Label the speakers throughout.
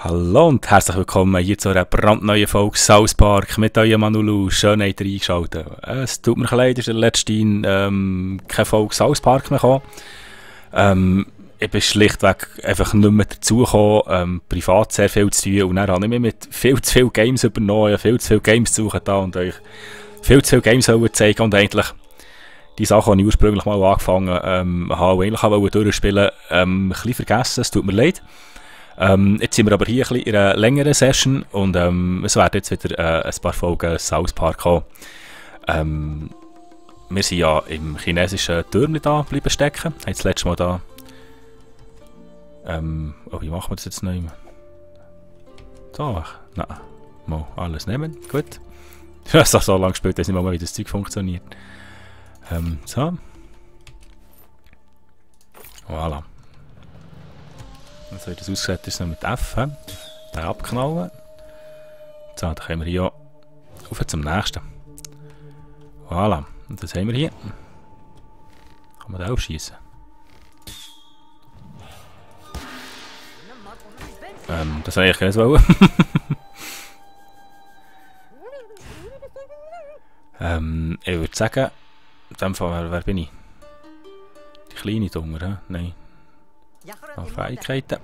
Speaker 1: Hallo und herzlich willkommen hier zu einer brandneuen Folge South Park mit eurem Manulu. Schön habt ihr eingeschaltet. Es tut mir leid, ist in der letzten keine Folge South Park mehr gekommen. Ich bin schlichtweg einfach nicht mehr dazugekommen, privat sehr viel zu tun und dann habe ich mich mit viel zu vielen Games übernommen, viel zu viele Games zu suchen da und euch viel zu viele Games zeigen und eigentlich die Sachen, die ich ursprünglich mal angefangen habe, eigentlich auch durchspielen, ein bisschen vergessen, es tut mir leid. Jetzt sind wir aber hier ein bisschen in einer längeren Session und es werden jetzt wieder ein paar Folgen South Park kommen. Wir sind ja im chinesischen Türmchen da bleiben stecken. Haben das letzte Mal da. Oh, wie machen wir das jetzt noch? So, nein. Mal alles nehmen. Gut. Ich habe so lange gespielt, dass ich nicht mal wie das Zeug funktioniert. So. Voilà. So wie das aussieht, ist es noch mit F. Den abknallen. So, dann können wir hier auf zum nächsten. Voilà. Und das haben wir hier. Kann man da aufschießen? Das wollte ich nicht wollen. Ich würde sagen, in dem Fall, wer bin ich? Die kleine Dunger, nein. Fähigkeiten.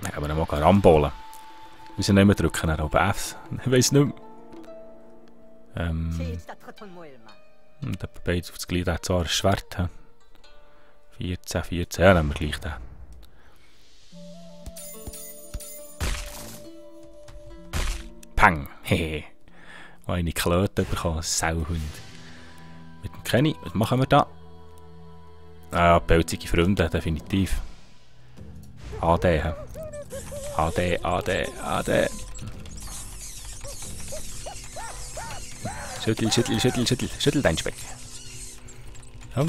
Speaker 1: Nein, aber dann mal rambolen. Wir müssen nicht mehr drücken, dann oben F. Ich weiß nicht mehr. Und beide auf das Glied hat zwar ein Schwert. 14, ja, nehmen wir gleich den. Peng! Hehe. Eine Klöte bekommen, Sauhund. Mit dem Kenny, was machen wir da? Ah, pelzige Freunde, definitiv. AD. AD. Schüttel dein Speck. Ja.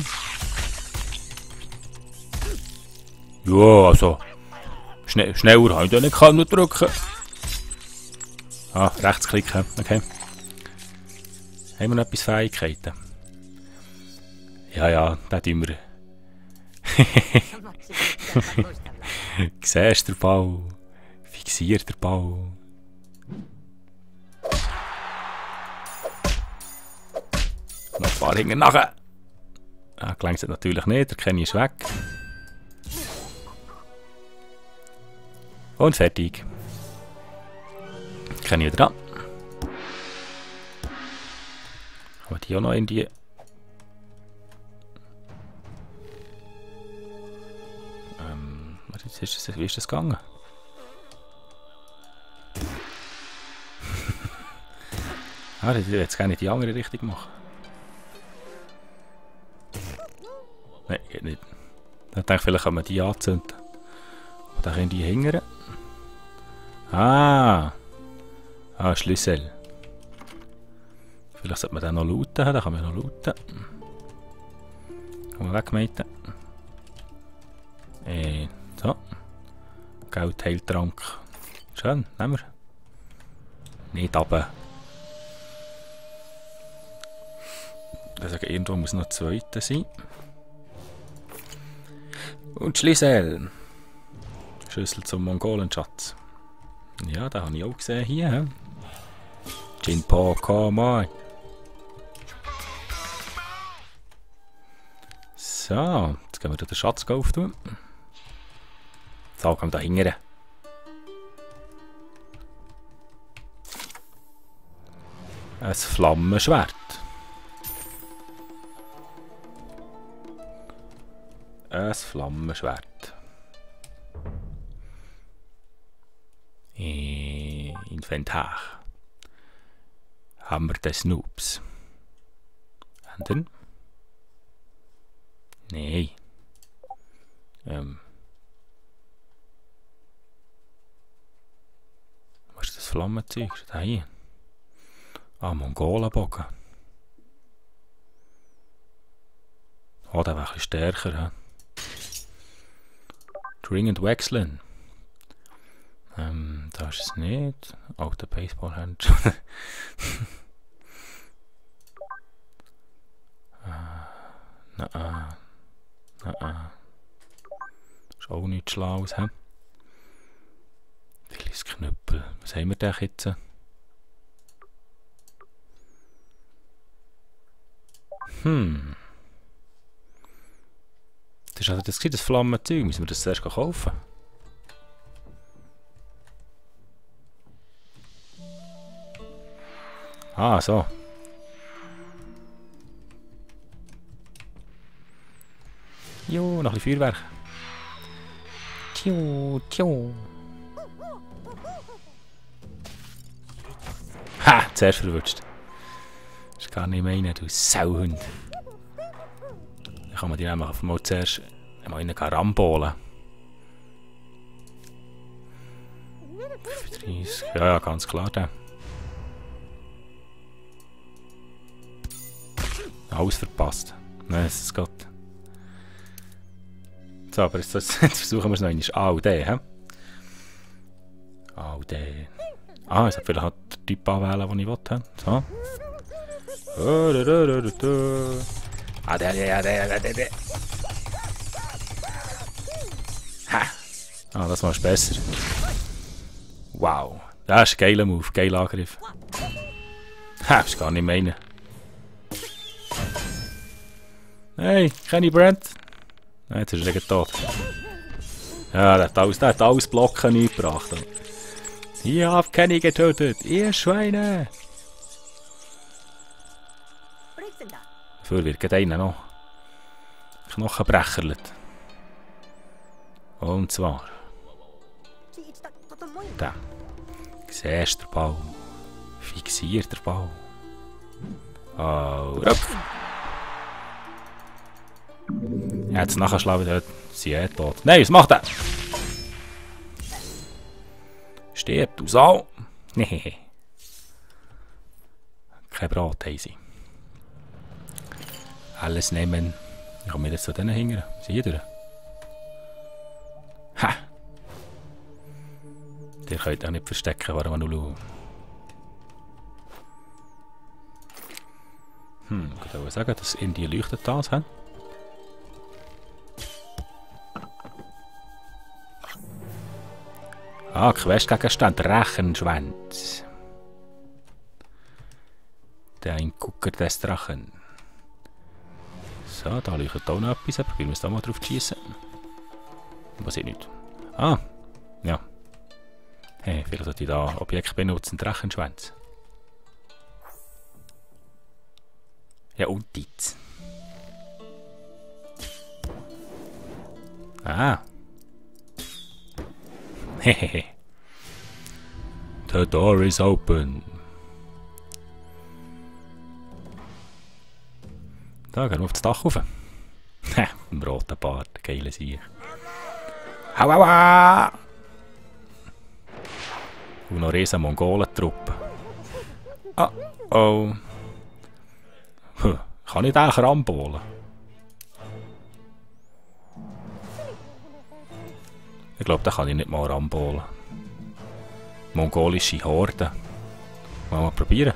Speaker 1: Ja, also. Schneller habe ich nicht können drücken. Ah, rechtsklicken, okay. Haben wir noch etwas Fähigkeiten? Ja, da tun wir. Siehst du den Ball? Fixiert den Ball. Noch ein paar hinten nachher. Ah, gelangt es natürlich nicht, der Kenny ist weg. Und fertig. Kenny wieder an. Aber die auch noch in die. Wie ist das gegangen? Ich will jetzt gerne in die andere Richtung machen. Nein, geht nicht. Dann denke ich, vielleicht kann man die anzünden. Und dann können die hingern. Schlüssel. Vielleicht sollte man den noch looten. Dann kann man noch looten. Kann man wegmeiten. So. Geldheiltrank. Schön, nehmen wir. Nicht runter. Also irgendwo muss noch ein zweiter sein. Und Schlüssel. Schlüssel zum Mongolenschatz. Ja, den habe ich auch gesehen hier. Jinpo, come on. So, jetzt gehen wir den Schatz auftun. So, kommen wir da hingern. Ein Flammenschwert. Ein Flammenschwert. Inventar. Hammer des Noobs. Und dann? Nein. Was ist das Flammenzeug? Was ist das hier? Ah, Mongolenbogen. Oh, der wäre ein bisschen stärker. He? Dringend wechseln. Da ist es nicht. Auch der Baseballhand. Nein. Ist auch nichts Schlaues. He? Die Was haben wir denn jetzt? Das ist also das Flammenzeug. Müssen wir das zuerst kaufen? Ah, so. Jo, noch ein bisschen Feuerwerk. Tju, tju. Ha, zuerst verwutscht. Das ist gar nicht meine, du Sauhund. Dann kann man die nämlich auf einmal zuerst einmal in einen Rambolen. 35, ja, ganz klar. Der. Alles verpasst. Nein, es ist Gott. So, aber jetzt versuchen wir es noch einmal. Ah, und der, hä? Ah, und der. Ah, ich sollte vielleicht den Typ anwählen, den ich will. So. Ah, der. Ha! Ah, das war besser. Wow. Das ist ein geiler Move, geiler Angriff. Ha, das ist gar nicht meine. Hey, Kenny Brent. Nein, jetzt ist er gleich tot. Ja, der hat alles Blocken eingebracht. Ich hab Kenny getötet, ihr Schweine! Dafür wird gerade einer noch Knochenbrecherlet. Und zwar... Da. Siehst du den Ball? Fixiert den Ball. Oh, rupf! Jetzt nachschlagen, dort sind eh tot. Nein, was macht er? Stirb, du Sau! Nee. Kein Brat haben sie. Alles nehmen. Ich komme jetzt zu denen hingern. Sie hier durch. Ha! Ihr könnt auch nicht verstecken, warum wir noch schauen. Ich würde sagen, dass in die leuchtet das, hä? Ah, Questgegenstand, Drachenschwanz. Ein Gucker des Drachen. So, da leuchtet auch noch etwas, aber wir müssen da mal drauf schießen. Was ich nicht. Ah, ja. Hey, vielleicht sollte ich da Objekt benutzen, Drachenschwanz. Ja, und jetzt. Ah. Hehehe. The door is open. Da gehen wir auf das Dach rauf. Ha, im roten Bart, geile Sieg. Hauaua! Und noch riesen Mongolentruppen. Ah, oh. Kann ich den Krambolen? Ich glaube, den kann ich nicht mal rambolen. Mongolische Horde. Wollen wir mal probieren?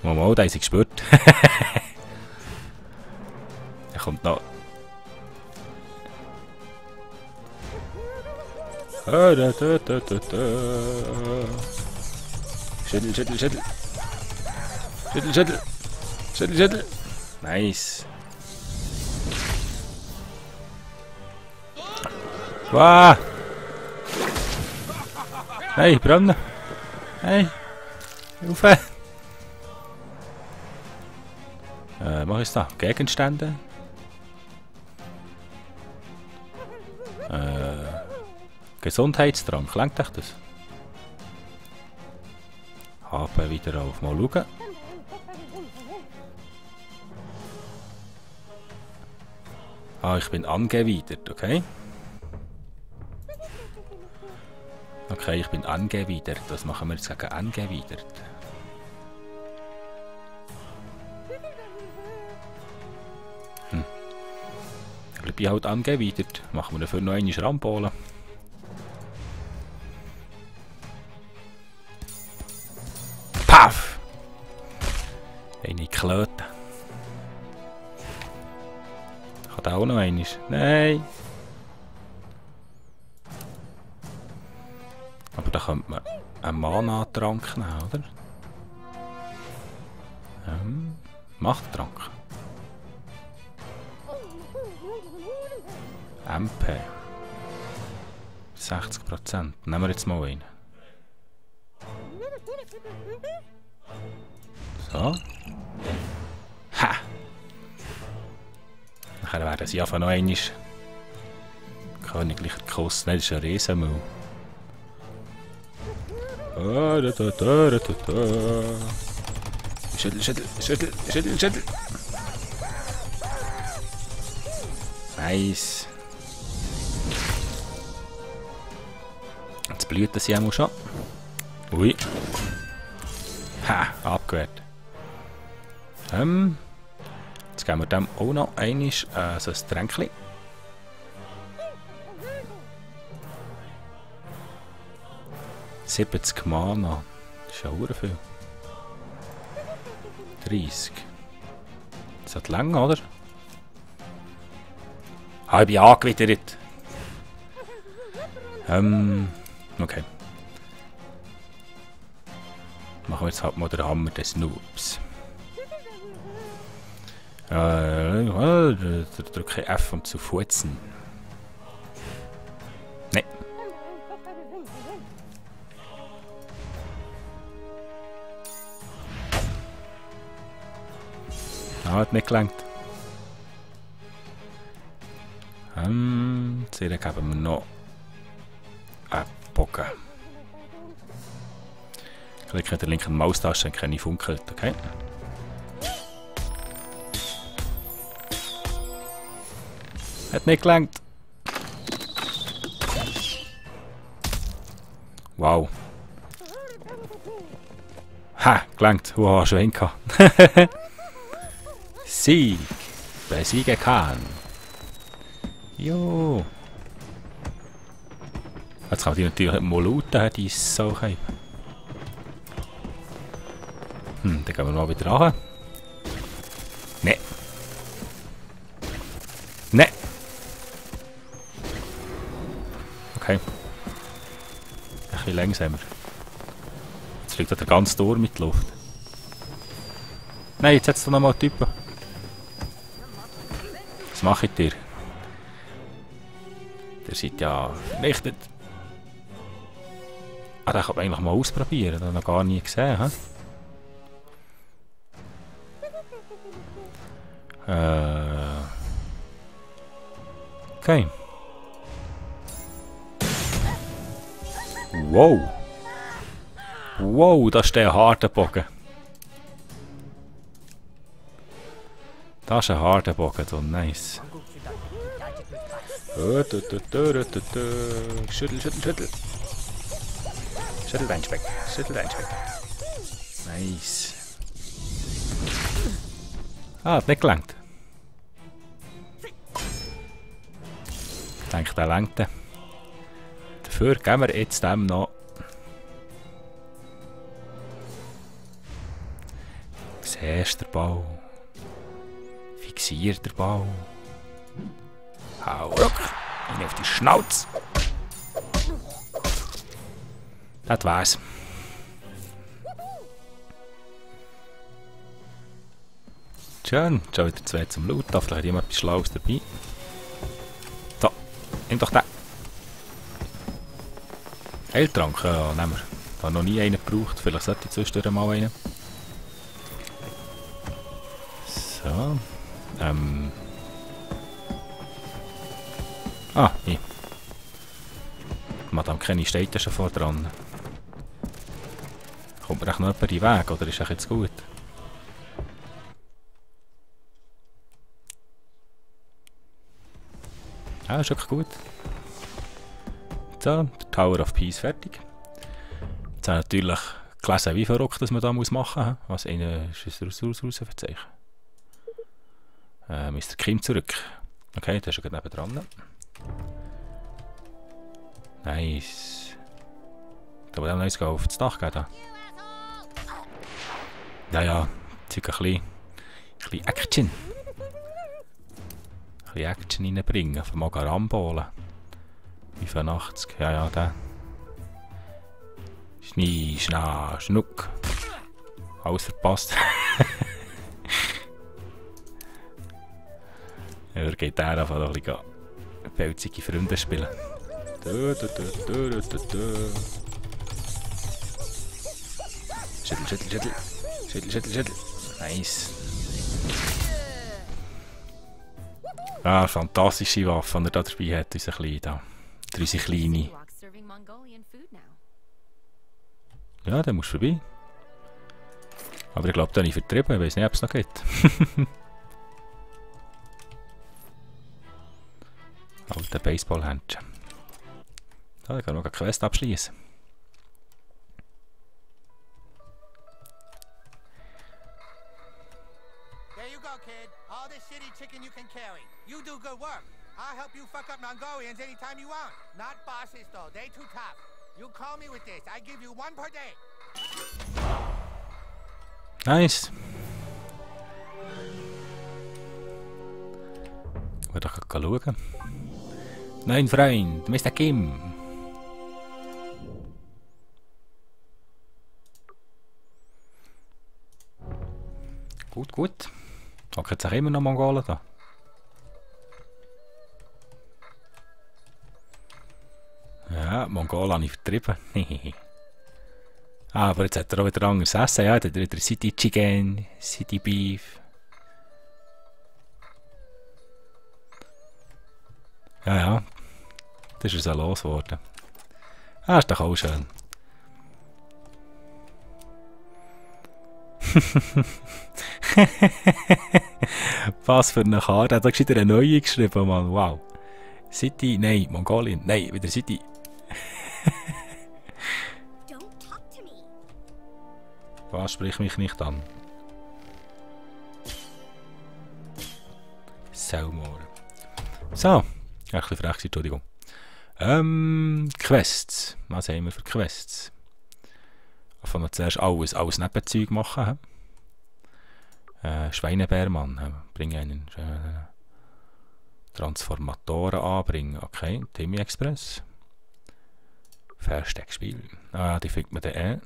Speaker 1: Mal, da ist sie gespürt. Er kommt noch. Schüttel, schüttel, schüttel. Schüttel, schüttel. Schüttel, schüttel. Nice. Wow! Hey, brennen! Hey! Hilfe! Was ist da? Gegenstände? Gesundheitstrank, lenkt euch das? HP wieder auf, mal schauen. Ah, ich bin angewidert, okay? Okay, ich bin angewidert. Was machen wir jetzt gegen angewidert? Ich bin halt angewidert. Machen wir dafür noch eine Schrambolen. Paff! Eine Klöte. Hat auch noch eine. Nein! Aber da könnte man einen Mana-Trank nehmen, oder? Machttrank. MP. 60%. Nehmen wir jetzt mal einen. So. Ha! Nachher werden sie einfach noch einmal königlicher Kuss. Nein, das ist ein Riesenmüll. Schüttel, schüttel, schüttel, schüttel, schüttel. Nice. Jetzt blüht das ja schon. Ui. Ha, abgewehrt. Jetzt geben wir dem auch noch einmal so ein Tränkchen. $70 Mana. Das ist ja sehr viel. 30. Das hat lang, oder? Ah, ich bin angewittert. Okay. Machen wir jetzt halt mal den Hammer des Noobs. Drücke F, um zu futzen. Nein. Hat nicht gelangt. Jetzt geben wir noch einen Bogen. Klicke in der linken Maustaste, dann keine funkelt, okay? Hat nicht gelangt. Wow. Ha, gelangt. Wow, schon hingekommen. Sieg. Besiegen kann. Jo. Jetzt kann man die natürlich mal looten, die Sache. Dann gehen wir mal wieder ran. Ne. Ne. Okay. Ein bisschen langsamer. Jetzt fliegt der ganze Tor mit der Luft. Nein, jetzt hat es noch mal Typen. Was mache ich dir? Der seid ja vernichtet. Ah, den kann man eigentlich mal ausprobieren. Den habe ich noch gar nie gesehen. He? Okay. Wow. Wow, das ist der harte Bogen. Das ist ein harter Bogen, so nice. Schüttel, schüttel, schüttel. Schüttel dein Speck. Schüttel dein Speck. Nice. Ah, hat nicht gelangt. Ich denke, der lenkt. Dafür geben wir jetzt dem noch siehst der Bau. Fixiert der Bau. Hau ruck. Und auf die Schnauze. Das war's. Schön. Schon wieder 2 zum Loot. Da vielleicht jemand etwas Schlaues dabei. So. Nimm doch den. Heiltrank, ja, nehmen wir. Ich habe noch nie einen gebraucht. Vielleicht sollte ich zwischendurch mal einen. So. Ah, hier. Madame Kenny steht ja schon vor dran. Kommt mir echt noch jemand in den Weg, oder ist es jetzt gut? Ja, ist wirklich gut. So, der Tower of Peace fertig. Jetzt haben wir natürlich gelesen, wie verrückt dass man da machen muss. Was ist ein Ressourcenverzeichen? Mr. Kim zurück. Okay, der ist schon gerade nebendran. Nice. Da will ich noch auf das Dach gehen. Ja, ja, Zeug ein bisschen Action. Ein bisschen Action reinbringen, von mal rambolen. 85, ja, ja, der. Schnee, Schna, Schnuck. Alles verpasst. Ja, da geht der einfach ein bisschen pelzige Freunde spielen. Schüttel, schüttel, schüttel. Schüttel, schüttel, schüttel. Nice. Ah, fantastische Waffe, die er da dabei hat, unser Kleiner. Unsere Kleine. Ja, der muss vorbei. Aber ich glaube, da habe ich vertrieben. Ich weiß nicht, ob es noch geht. Alter Baseballhändchen. Da kann man noch eine Quest abschließen.
Speaker 2: There you go, kid. All the shitty chicken you can carry. You do good work. I'll help you fuck up Mongolians anytime you want. Not bosses, though. They too tough. You call me with this. I give you one per day.
Speaker 1: Nice. Wir doch schauen. Nein, Freund, Mr. Kim. Gut, gut. Hocken jetzt auch immer noch Mongolen da. Ja, Mongolen habe ich vertrieben. Aber jetzt hat er auch wieder anderes Essen. Ja, dann wieder City Chicken, City Beef. Ja, ja. Das ist er so losgeworden. Ah, ist doch auch schön. Was für eine Karte. Er hat wieder eine neue geschrieben, Mann. Wow. City, nein, Mongolien. Nein, wieder City. Was, sprich mich nicht an. Saumohren. So. Ein bisschen frech, Entschuldigung. Quests. Was haben wir für Quests? Von wir zuerst alles Nebenzeug machen. Schweinebärmann. Bringen einen Transformatoren anbringen. Okay, Timmy Express. Versteckspiel. Ah, die findet man dann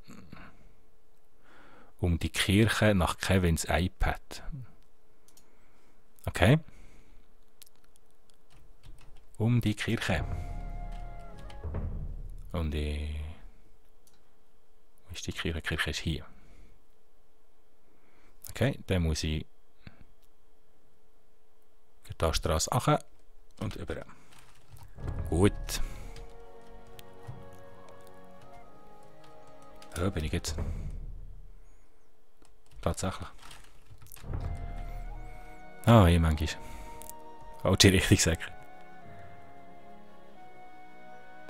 Speaker 1: um die Kirche nach Kevins iPad. Okay. Um die Kirche. Und die... Wo ist die Kirche? Die Kirche ist hier. Okay, dann muss ich die Straße runter und über. Gut. Da bin ich jetzt. Tatsächlich. Ah, ich manchmal. Auch die richtig sagen.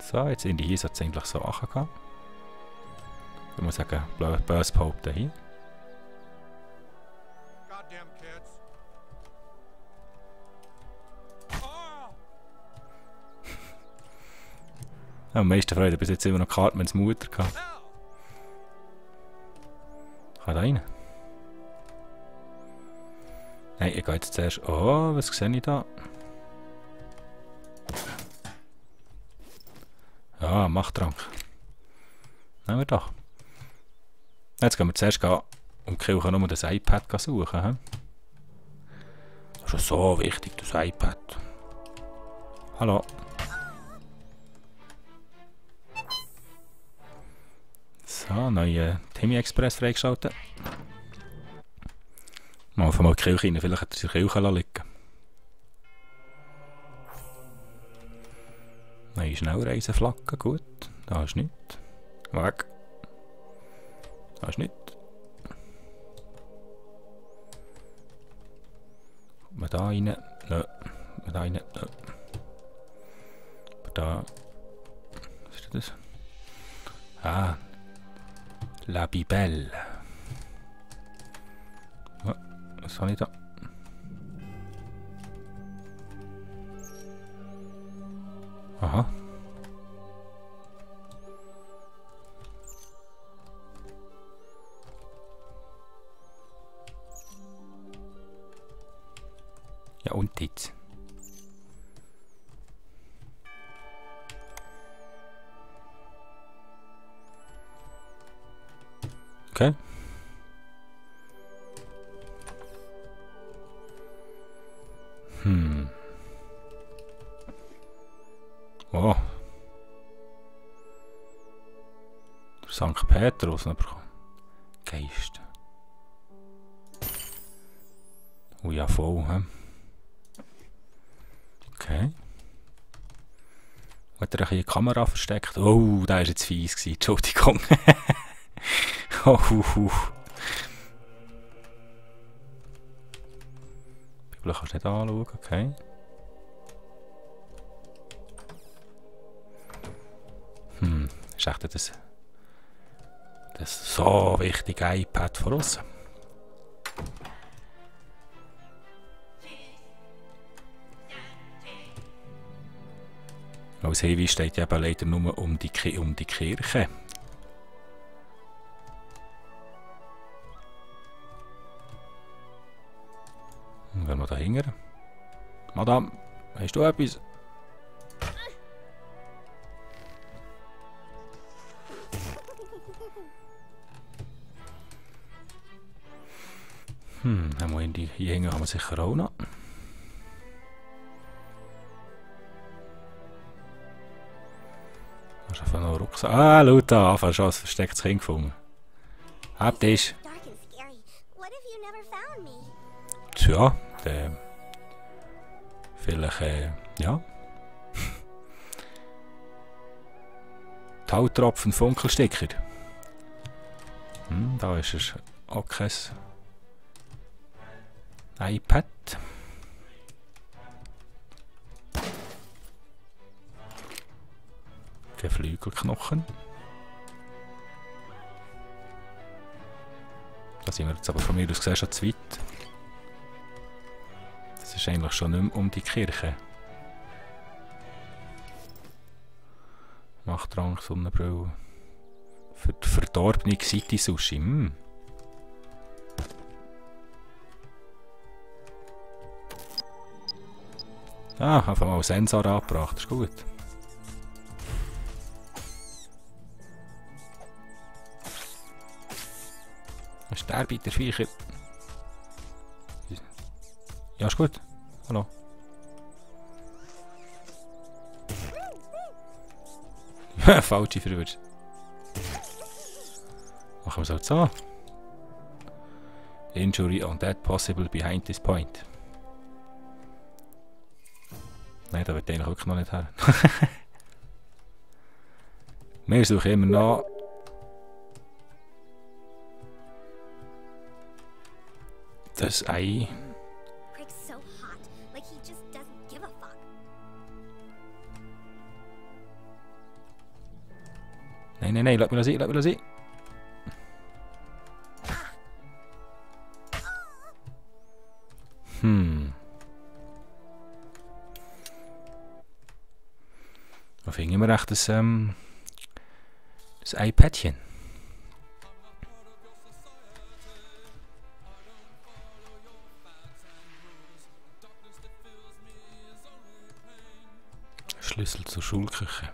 Speaker 1: So, jetzt in die hier sollte es eigentlich so angehen. Ich muss sagen, böse behaupten hier.
Speaker 2: Goddamn kids.
Speaker 1: Am meisten Freude bis jetzt immer noch Cartmans Mutter gehabt. Kann da rein? Nein, ich gehe jetzt zuerst. Oh, was sehe ich da? Ja, Machttrank. Nehmen wir doch. Jetzt gehen wir zuerst um die Kirche nur das iPad suchen. He? Das ist schon so wichtig, das iPad. Hallo. So, neue Timmy Express freigeschaltet. Mal von mal die Kirche rein, vielleicht hat er sich die Kirche liegen. Neue Schnellreiseflagge, gut. Da ist nichts. Weg. Da ist nichts. Kommt man da rein? Nö. Kommt man da rein? Nö. Aber da... Was ist das? Ah. La Bibelle. Oh, was habe ich da? Aha. Ja, und jetzt? Okay. Oh. Der St. Petrus noch bekommen. Geist. Oh ja, voll, hä? Okay. Hat er eine Kamera versteckt? Oh, der war jetzt fies gewesen. Entschuldigung. Oh, Bibel kannst du nicht anschauen, okay. Ist echt das so wichtige iPad von uns. Als Hinweis steht ja eben leider nur um die Kirche. Und wenn wir da hingern. Madame, hast du etwas? Einmal in die hier hängen haben wir sicher auch noch. Hast du einfach noch einen Rucksack? Ah, schau da, einfach schon ein verstecktes Kind gefunden. Habt ihr? Tja, vielleicht, ja. Tautropfen Funkelsticker. Da ist es auch kein iPad. Geflügelknochen. Da sind wir jetzt aber von mir aus gesehen schon zu weit. Das ist eigentlich schon nicht mehr um die Kirche. Nachtrang, Sonnenbrille. Verdorbene City-Sushi. Ah, einfach mal einen Sensor angebracht, ist gut. Was ist der bei der Viecher? Ja, ist gut. Hallo. Falsche Verwirrung. Machen wir es halt so. Injury on that possible behind this point. Nein, da wird eigentlich wirklich noch nicht her. Wir suchen immer noch. Das Ei. Nein, lass mich das sein. Da finden wir echt das iPadchen. Schlüssel zur Schulküche.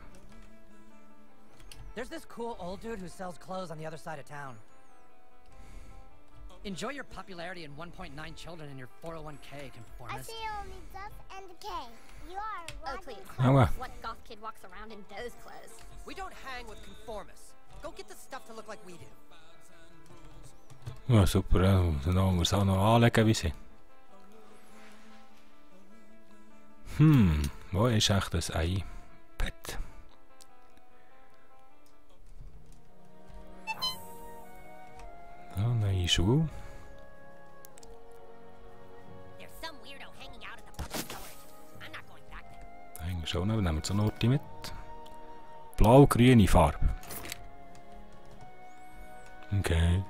Speaker 3: There's this cool old dude who sells clothes on the other side of town. Enjoy your popularity and 1.9 children in your 401k, conformist.
Speaker 4: I see only Duff and the K. You are
Speaker 5: Oh,
Speaker 4: right.
Speaker 5: please.
Speaker 1: Oh, well.
Speaker 5: What goth kid walks around in those clothes?
Speaker 3: We don't hang with conformists. Go get the stuff to look like we do.
Speaker 1: Ja, super, dann wollen wir es auch noch anlegen, wie sie. Wo ist echt das iPad? Ja, neue Schuhe.
Speaker 5: There's some weirdo hanging out at the public storage. I'm not going back there.
Speaker 1: Da hängen schon noch, nehmen wir so eine Orte mit. Blau-grüne Farbe. Okay.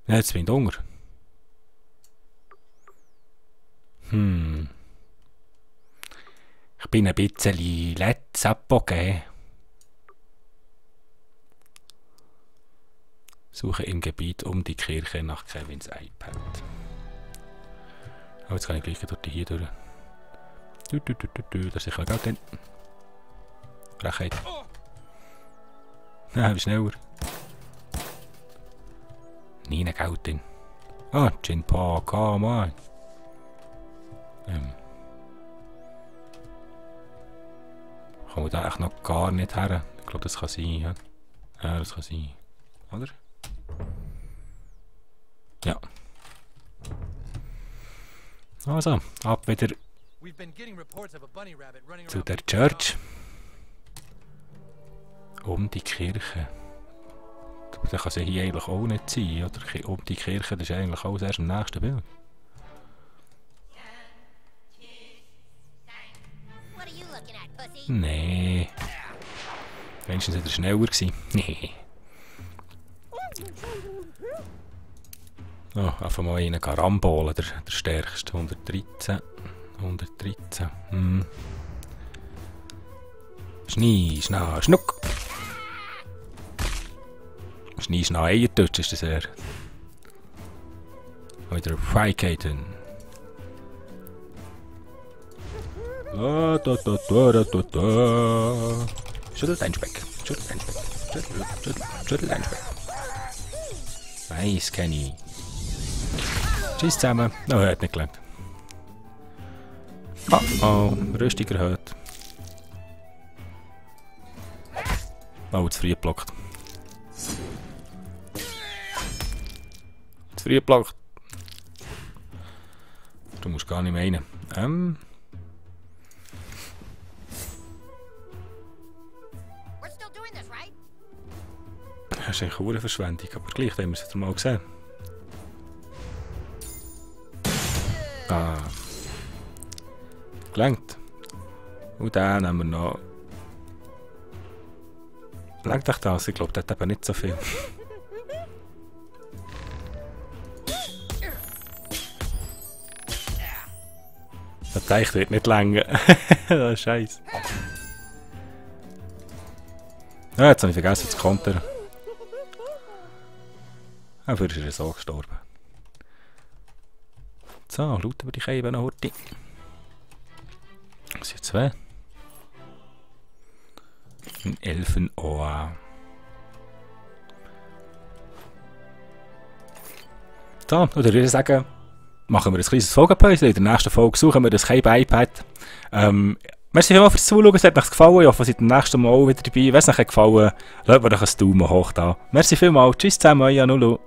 Speaker 1: Ja, jetzt bin ich Hunger. Ich bin ein bisschen let's abgegeben. Suche im Gebiet um die Kirche nach Kevins iPad. Aber jetzt kann ich gleich durch hier durch. Da ist sicher noch Geld drin. Frechheit. Ja, wie schneller. Nie eine Geld drin. Ah, Jinpa, come on. Kommen wir da echt noch gar nicht her? Ich glaube, das kann sein, ja. Ja, das kann sein. Oder? Ja. Also, ab wieder zu der Church. Um die Kirche. Da kann sie hier eigentlich auch nicht sein, oder? Um die Kirche, das ist eigentlich alles erst im nächsten Bild.
Speaker 5: What are you looking at, pussy?
Speaker 1: Nee. Wenigstens war er schneller gewesen. Nee. Oh, einfach mal einen Karambola, der stärkste. 113. 113. Schnee, Schnee, Schnuck. Schnee, Schnee, Eiertutsch ist das er. Wieder Freiheiten. Da, da, da, da, da, da, da. Schüttelt dein Speck. Schüttelt dein Speck. Schüttelt dein Speck. Nice, Kenny. Tschüss zusammen. Oh, er hat nicht gelangt. Oh, oh, Rüstung erhöht. Oh, zu früh geblockt. Zu früh geblockt. Du musst gar nicht meinen.
Speaker 5: We're still doing this, right?
Speaker 1: Das ist eigentlich eine Verschwendung, aber gleich haben wir es mal gesehen. Ah. Gelangt. Und dann nehmen wir noch. Lenkt euch das? Ich glaube, das hat eben nicht so viel. Das Teich wird nicht länger. Das ist scheiße. Ja, jetzt habe ich vergessen zu kontern. Dafür ist er so gestorben. So, lauten wir dich eben noch heute. Das sind 2. Ein Elfenohr. So, oder würde ich sagen, machen wir ein kleines Folgenpäuschen. In der nächsten Folge suchen wir das iPad. Merci vielmals fürs Zuschauen, es hat euch gefallen. Ich hoffe, ihr seid beim nächsten Mal auch wieder dabei. Wenn es euch gefallen hat, lasst mir doch einen Daumen hoch da. Merci vielmals, tschüss zusammen, euer Nulu.